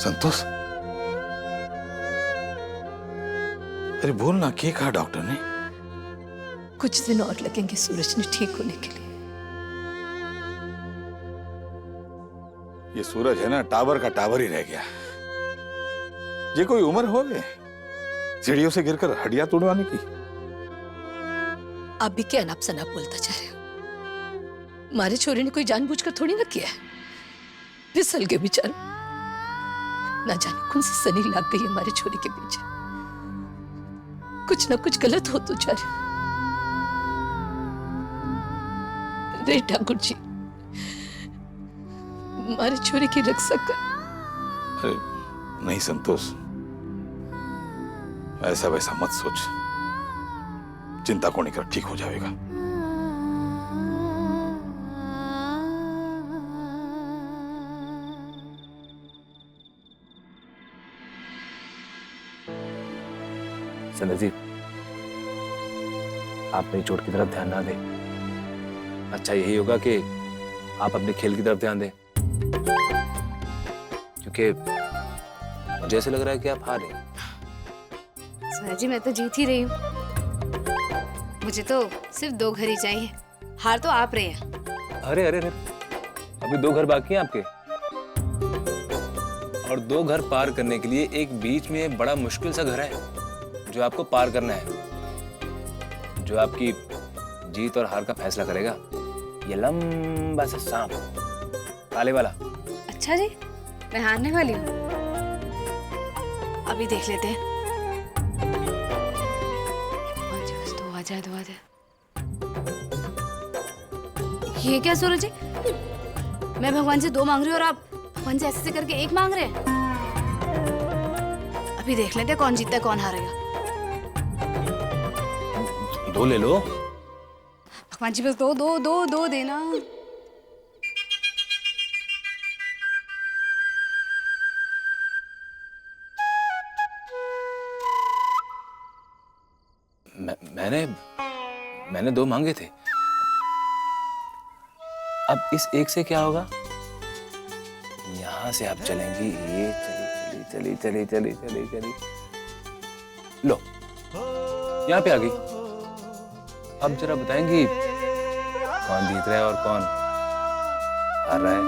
संतोष, अरे बोल ना, क्या कहा डॉक्टर ने? कुछ दिन और लगेंगे सूरज ने ठीक होने के लिए। ये सूरज है ना, टावर का टावर ही रह गया। ये कोई उम्र हो गए सीढ़ियों से गिरकर हड्डियां तोड़वाने की? आप भी क्या अनाप शनाप बोलता जा रहे हो? हमारे छोरे ने कोई जानबूझकर थोड़ी ना किया है, फिसल गए बेचारा। ना जाने कौन सी सनी लग गई हमारे छोरे के पीछे। कुछ ना कुछ गलत हो तो जा रहा। रे ठाकुर जी, हमारे छोरे की रक्षा कर। अरे नहीं संतोष, ऐसा वैसा मत सोच। चिंता को नहीं कर, ठीक हो जाएगा। संजय जी, आप मेरी चोट की तरफ ध्यान ना दें। अच्छा यही होगा कि आप अपने खेल की तरफ ध्यान दें, क्योंकि मुझे ऐसे लग रहा है कि आप हार रहे हैं। सूरज जी, मैं तो जीत ही रही हूँ। मुझे तो सिर्फ 2 घर ही चाहिए, हार तो आप रहे हैं। अरे अरे अरे, अभी 2 घर बाकी हैं आपके, और 2 घर पार करने के लिए एक बीच में बड़ा मुश्किल सा घर है जो आपको पार करना है, जो आपकी जीत और हार का फैसला करेगा। ये लंबा सा सांप, काले वाला। अच्छा जी, मैं हारने वाली हूँ। अभी देख लेते हैं। दो आ जाए। ये क्या सूरज जी, मैं भगवान से 2 मांग रही हूँ और आप भगवान से ऐसे करके 1 मांग रहे हैं। अभी देख लेते हैं कौन जीतता है कौन हारेगा। 2 ले लो। भगवान जी बस 2 देना। मैंने 2 मांगे थे। अब इस 1 से क्या होगा? यहां से आप चलेंगी, ये चली। लो, यहां पे आ गई। अब जरा बताएंगी कौन जीत रहा है और कौन हार रहा है?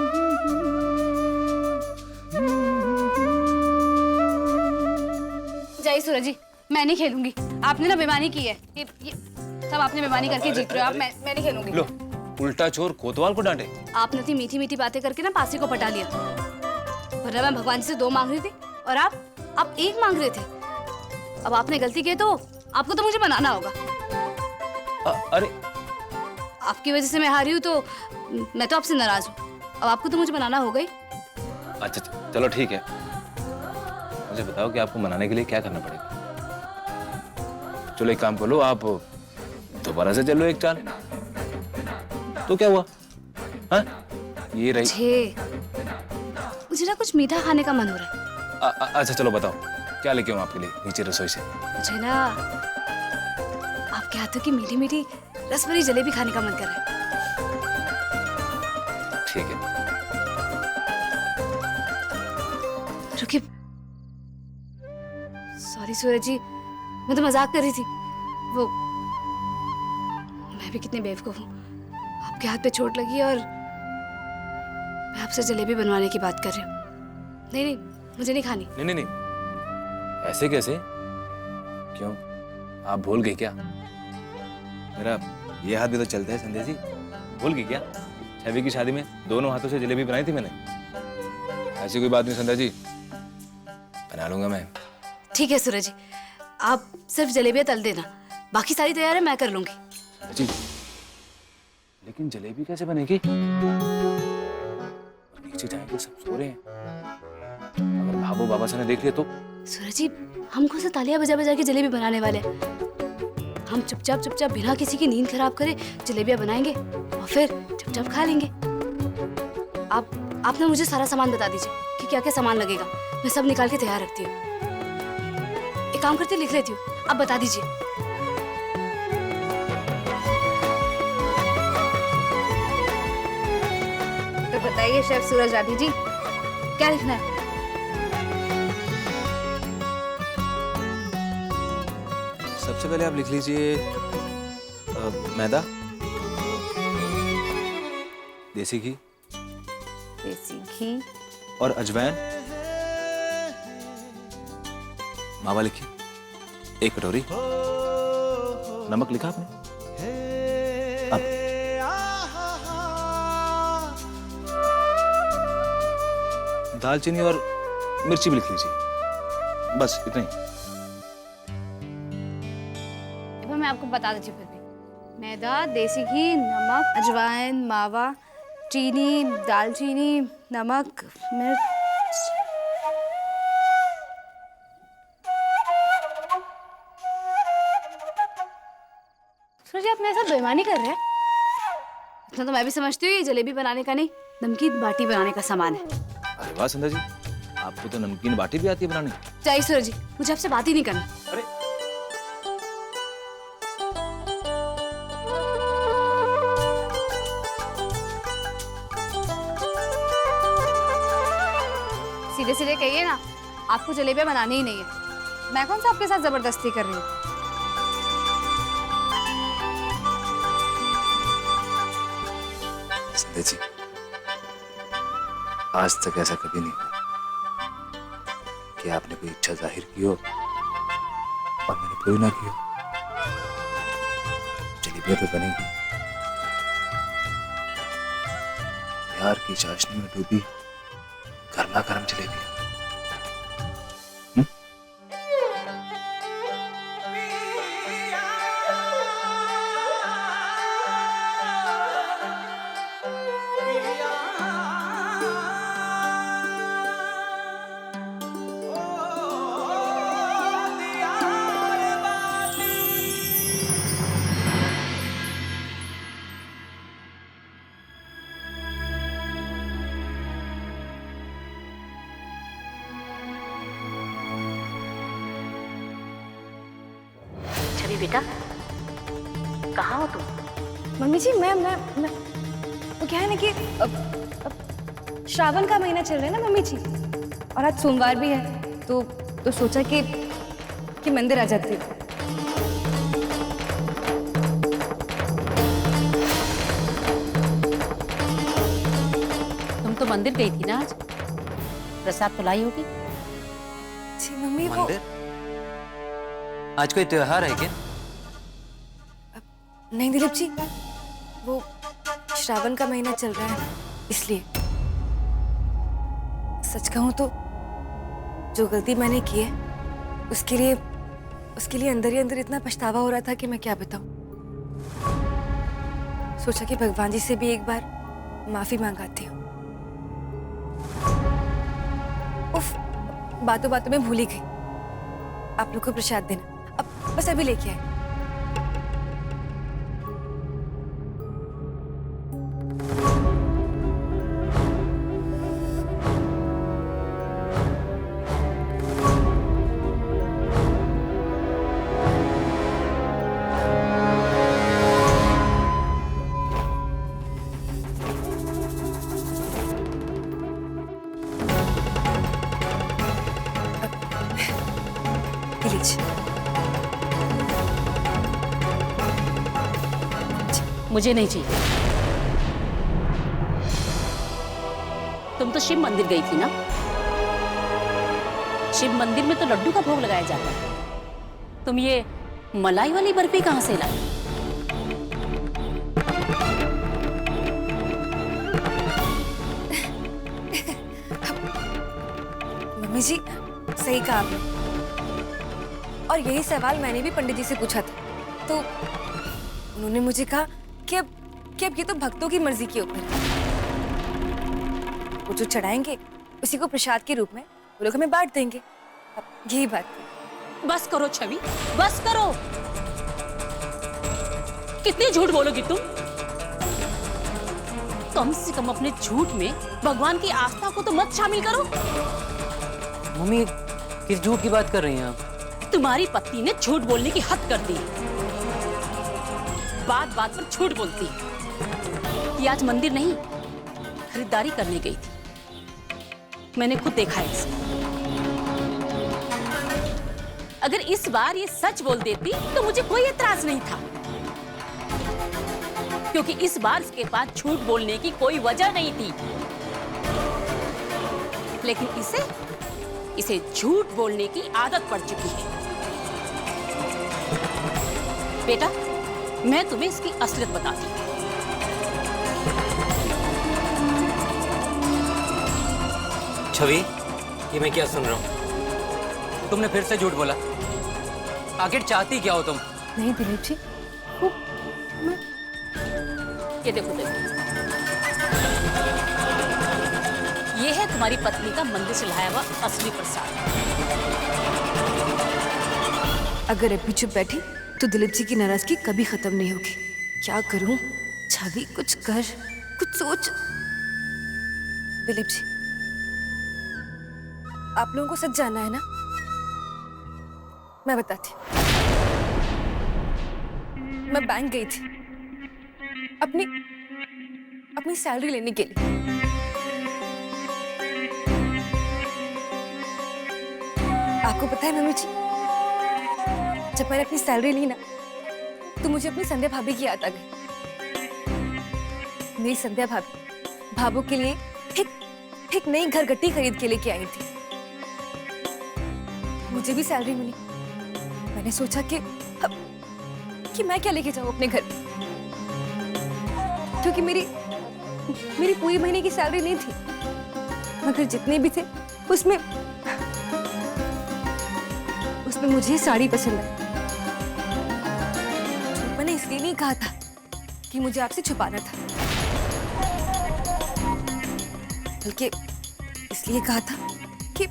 जाइए सूरज जी, मैं नहीं खेलूंगी। आपने ना बेईमानी की है। ये सब आपने बेईमानी करके जीत रहे हो आप। मैं नहीं खेलूंगी। लो, उल्टा चोर कोतवाल को डांटे। आपने इतनी मीठी मीठी बातें करके ना पासी को पटा लिया। वरना मैं भगवान से 2 मांग रही थी और आप 1 मांग रहे थे। अब आपने गलती की तो आपको तो मुझे बनाना होगा। अरे, आपकी वजह से मैं हारी हूँ तो मैं तो आपसे नाराज हूँ। अब आपको तो मुझे बनाना होगा ही। अच्छा चलो ठीक है, मुझे बताओ कि आपको मनाने के लिए क्या करना पड़ेगा। चलो एक काम करो, आप दोबारा से चलो 1 चाल। तो क्या हुआ? हाँ, ये रही। मुझे ना कुछ मीठा खाने का मन हो रहा है। अच्छा चलो बताओ, क्या लेके आऊं आपके लिए नीचे रसोई से? मुझे ना आपके हाथों की मीठी मीठी रसभरी जलेबी खाने का मन कर रहा है। ठीक है। रुकिए, सॉरी सूरज जी, मैं तो मजाक कर रही थी। वो मैं भी कितनी बेवकूफ हूँ। आपके हाथ पे चोट लगी और मैं आपसे जलेबी बनवाने की बात कर रही हूँ। नहीं, मुझे नहीं खानी। नहीं, ऐसे कैसे? क्यों, आप भूल गए क्या? मेरा ये हाथ भी तो चलता है संध्या जी, भूल गई क्या? छवि की शादी में दोनों हाथों से जलेबी बनाई थी मैंने। ऐसी कोई बात नहीं संध्या जी, बना लूंगा मैं। ठीक है सूरज जी, आप सिर्फ जलेबियां तल देना, बाकी सारी तैयारी मैं कर लूंगी। जी, लेकिन जलेबी कैसे बनेगी? नीचे जाएंगे, सब सो रहे हैं। अगर भाभू बाबा से ने देख लिया तो? सूरज जी, हम कौन सा तालियां बजा बजा के जलेबी बनाने वाले हैं? हम चुपचाप बिना किसी की नींद खराब करे जलेबियां बनाएंगे और फिर चुपचाप खा लेंगे। आप ना मुझे सारा सामान बता दीजिए कि क्या क्या सामान लगेगा, मैं सब निकाल के तैयार रखती हूँ। एक काम करते लिख लेती हूँ, आप बता दीजिए। तो बताइए शेफ सूरज राठी जी, क्या लिखना है? सबसे पहले आप लिख लीजिए मैदा, देसी घी देसी घी, और अजवाइन। मावा लिखिए 1 कटोरी। नमक लिखा आपने? अब दालचीनी और मिर्ची भी लिख लीजिए, बस इतना ही। मैं आपको बता देती हूँ फिर भी। मैदा, देसी घी, नमक, अजवाइन, मावा, चीनी, दालचीनी, नमक, मिर्च। सूरज, आप मेरे साथ बेईमानी कर रहे हैं? इतना तो मैं भी समझती हूँ ये जलेबी बनाने का नहीं, नमकीन बाटी बनाने का सामान है। अरे वाह संध्या जी, आपको तो नमकीन बाटी भी आती है बनाने। चाहिए सूरज जी, मुझे आपसे बात ही नहीं करनी। अरे सीधे सीधे कहिए ना, आपको जलेबियां बनानी ही नहीं है। मैं कौन सा आपके साथ जबरदस्ती कर रही हूँ? संध्या जी, आज तक ऐसा कभी नहीं हुआ कि आपने कोई इच्छा जाहिर की हो और मैंने पूरी ना की हो। जलेबियां तो बनेगी, प्यार की चाशनी में डूबी गर्मा गर्म जलेबी। छवि बेटा, कहाँ हो तुम? मम्मी जी, मैं वो क्या है ना कि श्रावण का महीना चल रहा है ना मम्मी जी, और आज सोमवार भी है, तो सोचा कि मंदिर आ जाती हूँ। तुम तो मंदिर गई थी ना आज, प्रसाद तो लाई होगी। जी मम्मी, वो मंदिर? आज कोई त्योहार है क्या? नहीं दिलीप जी, वो श्रावण का महीना चल रहा है इसलिए। सच कहूं तो जो गलती मैंने की है उसके लिए अंदर ही अंदर इतना पछतावा हो रहा था कि मैं क्या बताऊं। सोचा कि भगवान जी से भी एक बार माफी मांगाती हूँ। उफ, बातों बातों में भूल ही गई। आप लोग को प्रसाद देना, अब बस अभी लेके आए। मुझे नहीं चाहिए। तुम तो शिव मंदिर गई थी ना? शिव मंदिर में तो लड्डू का भोग लगाया जाता है। तुम ये मलाई वाली बर्फी कहां से लाई? मम्मी जी, सही कहा आपने। और यही सवाल मैंने भी पंडित जी से पूछा था, तो उन्होंने मुझे कहा कि अब ये तो भक्तों की मर्जी के ऊपर है। वो जो चढ़ाएंगे उसी को प्रसाद के रूप में वो लोग हमें बांट देंगे। अब यही बात है। बस करो छवि, बस करो। कितने झूठ बोलोगी तुम? कम से कम अपने झूठ में भगवान की आस्था को तो मत शामिल करो। मम्मी, किस झूठ की बात कर रही हैं आप? तुम्हारी पत्नी ने झूठ बोलने की हद कर दी। बात बात पर झूठ बोलती है। ये आज मंदिर नहीं, खरीदारी करने गई थी। मैंने खुद देखा है इसे। अगर इस बार ये सच बोल देती तो मुझे कोई एतराज नहीं था, क्योंकि इस बार उसके पास झूठ बोलने की कोई वजह नहीं थी। लेकिन इसे झूठ बोलने की आदत पड़ चुकी है। बेटा, मैं तुम्हें इसकी असलियत बताती हूँ। छवि, ये मैं क्या सुन रहा हूँ? तुमने फिर से झूठ बोला। आखिर चाहती क्या हो तुम? नहीं दिलीप जी, ये देखो ये है तुम्हारी पत्नी का मंदिर से लाया हुआ असली प्रसाद। अगर अभी चुप बैठी तो दिलीप जी की नाराजगी कभी खत्म नहीं होगी। क्या करूं? छवि, कुछ कर, कुछ सोच। दिलीप जी, आप लोगों को सच जानना है ना? मैं बताती हूँ। मैं बैंक गई थी अपनी सैलरी लेने के लिए। आपको पता है मम्मी जी, जब मैंने अपनी सैलरी ली ना, तो मुझे अपनी संध्या भाभी की याद आ गई। मेरी संध्या भाभी भाभू के लिए एक नई घरगट्टी खरीद के लेके आई थी। मुझे भी सैलरी मिली। मैंने सोचा कि मैं क्या लेके जाऊं अपने घर, क्योंकि मेरी पूरी महीने की सैलरी नहीं थी, मगर जितने भी थे उसमें मुझे ही साड़ी पसंद आई। मैंने इसलिए नहीं कहा था कि मुझे आपसे छुपाना था, बल्कि इसलिए कहा था कि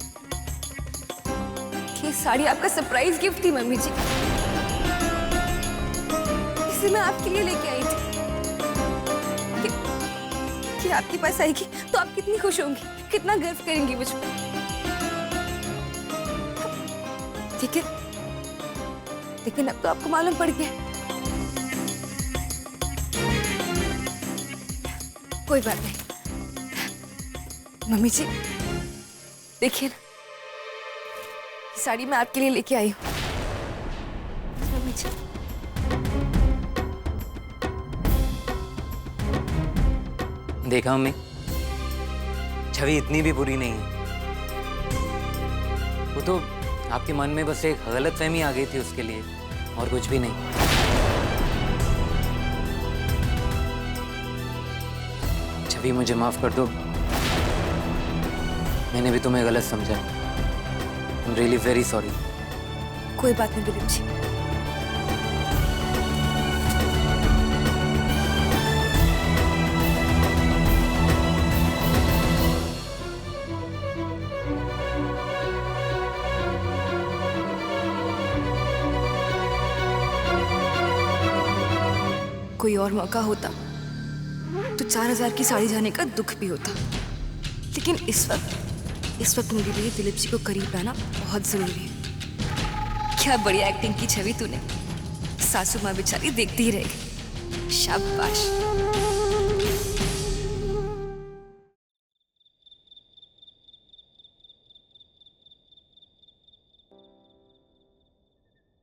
ये साड़ी आपका सरप्राइज गिफ्ट थी मम्मी जी। इसे मैं आपके लिए लेके आई थी कि आपके पास आएगी तो आप कितनी खुश होंगी, कितना गर्व करेंगी मुझ पर। ठीक है, लेकिन अब तो आपको मालूम पड़ गया। कोई बात नहीं मम्मी जी, देखिए ना, ये साड़ी मैं आपके लिए लेके आई हूँ। मम्मी जी, देखा मम्मी, छवि इतनी भी बुरी नहीं है। वो तो आपके मन में बस एक गलतफहमी आ गई थी उसके लिए, और कुछ भी नहीं। छवि, मुझे माफ कर दो, मैंने भी तुम्हें गलत समझा। I am really very sorry. कोई बात नहीं दिलीप जी। कोई और मौका होता तो 4000 की साड़ी जाने का दुख भी होता, लेकिन इस वक्त मेरे लिए दिलीप जी को करीब लाना बहुत जरूरी है। क्या बढ़िया एक्टिंग की छवि तूने। सासू माँ बेचारी देखती ही रह गई। शाबाश।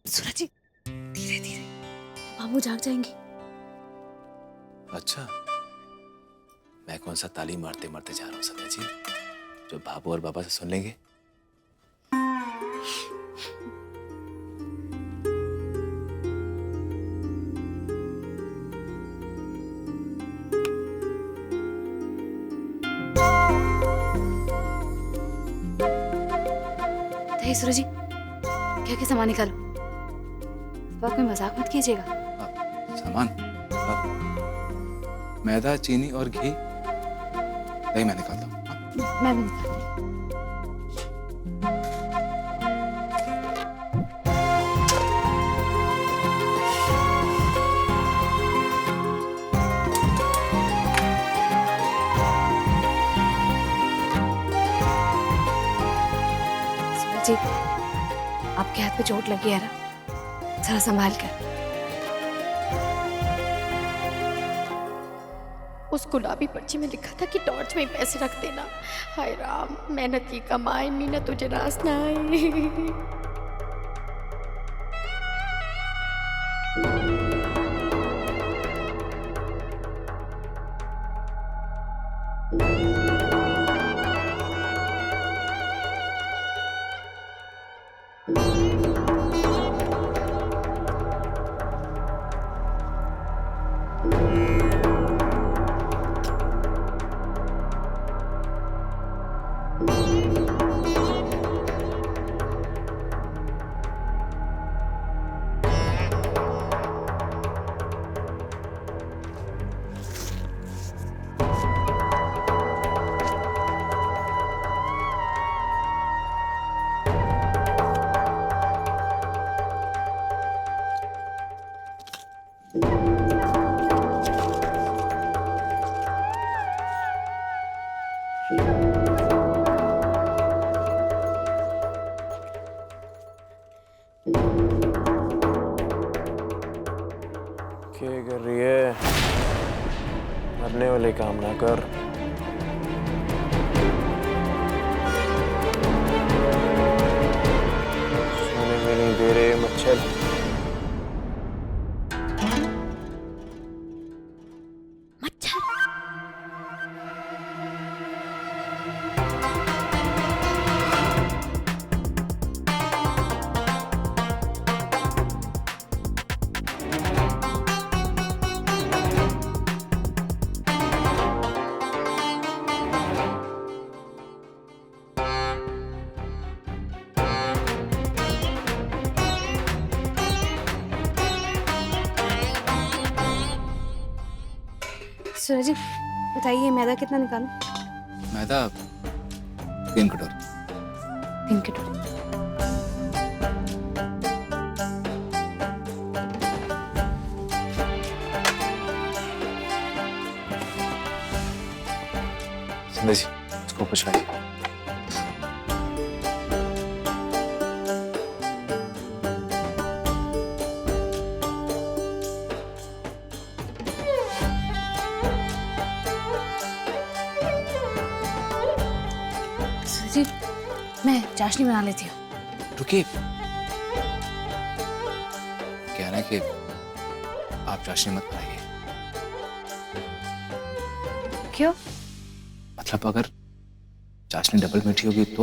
सूरज जी, धीरे धीरे, मामू जाग जाएंगे। अच्छा, मैं कौन सा ताली मारते मारते जा रहा हूँ संध्या जी, जो बाबू और बाबा से सुन लेंगे। सूरज जी, क्या सामान निकालो। बात में मजाक मत कीजिएगा। सामान, मैदा, चीनी और घी, नहीं मैं निकालता हूँ। मैं भी निकालती हूँ। सूरज जी, आपके हाथ पे चोट लगी है ना, जरा संभाल कर। उस गुलाबी पर्ची में लिखा था कि टॉर्च में पैसे रख देना। हाय राम, मेहनत की कमाई, मीना तुझे रास ना आए। क्या कर रही है? मरने वाले काम ना कर। सोने में नहीं दे रहे मच्छर। सूरज जी बताइए मैदा कितना निकालूं? मैदा 3 कटोरी। 3 कटोरी। संध्या जी इसको पुछवाइए। सूरज जी मैं चाशनी बना लेती हूँ। रुकिए, क्या है ना कि आप चाशनी मत बनाइए। क्यों? मतलब अगर चाशनी डबल मीठी होगी तो